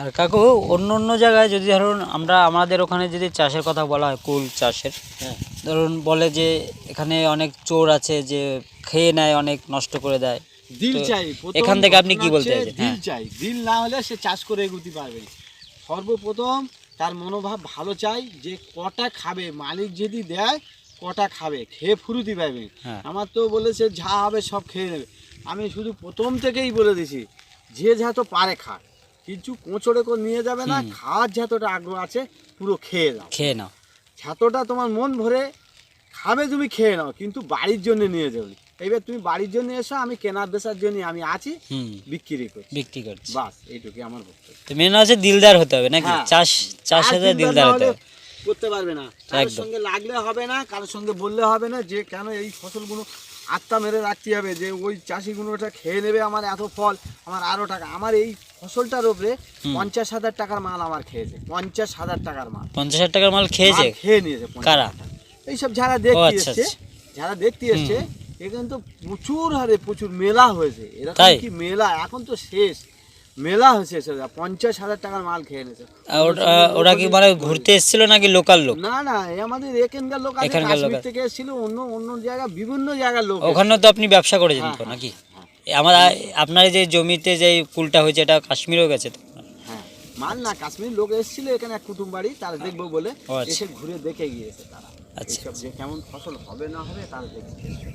আর কাকু অন্য অন্য জায়গায় যদি ধরুন আমরা আমাদের ওখানে যদি চাষের কথা বলা হয়, কুল চাষের, হ্যাঁ, ধরুন বলে যে এখানে অনেক চোর আছে যে খেয়ে নেয়, অনেক নষ্ট করে দেয়। দিল তো চাই প্রথম এখান থেকে আপনি ঘটনা কি বলতে হচ্ছে চাইছেন? দিল হ্যাঁ, চাই, দিল না হলে সে চাষ করে এগোতে পারবে না। সর্বপ্রথম তার মনোভাব ভালো চাই, যে কটা খাবে, মালিক যদি দেয় কটা খাবে, খেয়ে ফুরুতি পাবে। হ্যাঁ, আমার তো বলেছে যা হবে সব খেয়ে নেবে। আমি শুধু প্রথম থেকেই বলে দিছি, যে যত পারে খাক, কিছু কোঁচড়ে করে নিয়ে যাবে না, খাওয়ার যতটা আগ্রহ আছে পুরো খেয়ে দাও। খেয়ে নাও। যতটা তোমার মন ভরে খাবে তুমি খেয়ে নাও, কিন্তু বাড়ির জন্য নিয়ে যাবে। এইবার তুমি বাড়ির জন্য এসো, আমি কেনার বেচার জন্য আমি আছি, বিক্রি করছি, বিক্রি করছে। বাস এইটুকুই আমার বক্তব্য। তো মেন হচ্ছে দিলদার হতে হবে নাকি? হ্যাঁ। চাষে আর দিলদার হতে হবে। করতে পারবে না, কারোর একদম। সঙ্গে লাগলে হবে না, কারোর সঙ্গে বললে হবে না যে কেন এই ফসলগুলো আত্মা মেরে রাখতে হবে, যে ওই চাষিগুলো ওটা খেয়ে নেবে, আমার এত ফল, আমার আরো টাকা। আমার এই ফসলটার উপরে 50,000 টাকার মাল আমার খেয়েছে, 50,000 টাকার মাল, 50,000 টাকার মাল খেয়েছে? মাল খেয়ে নিয়েছে 50,000 কারা? টাকা। এইসব যারা দেখতে আচ্ছা, এসছে, আচ্ছা। যারা দেখতে এসছে, এখানে তো প্রচুর হারে প্রচুর মেলা হয়েছে। এরকম তাই? কি মেলা এখন তো শেষ, মেলা হয়েছে, 50,000 টাকার মাল খেয়ে নিয়েছে। ওরা কি মানে ঘুরতে এসেছিল নাকি লোকাল লোক? না না, এই আমাদের এখানকার লোক আছে, এখানকার লোক কাশ্মীর আছে। থেকে এসেছিল, অন্য অন্য জায়গা, বিভিন্ন জায়গার লোক ওখানেও তো আপনি ব্যবসা করেছেন হ্যাঁ, তো হ্যাঁ, নাকি? হ্যাঁ, আমার আপনার যে জমিতে যে কুলটা হয়েছে এটা কাশ্মীরেও গেছে তো? হ্যাঁ। মাল না, কাশ্মীর লোক এসেছিল এখানে, এক কুটুম বাড়ি, তারা দেখবো বলে ও আচ্ছা। এসে ঘুরে দেখে গিয়েছে তারা। আচ্ছা। এইসব যে কেমন ফসল হবে না হবে তারা দেখে গিয়েছে।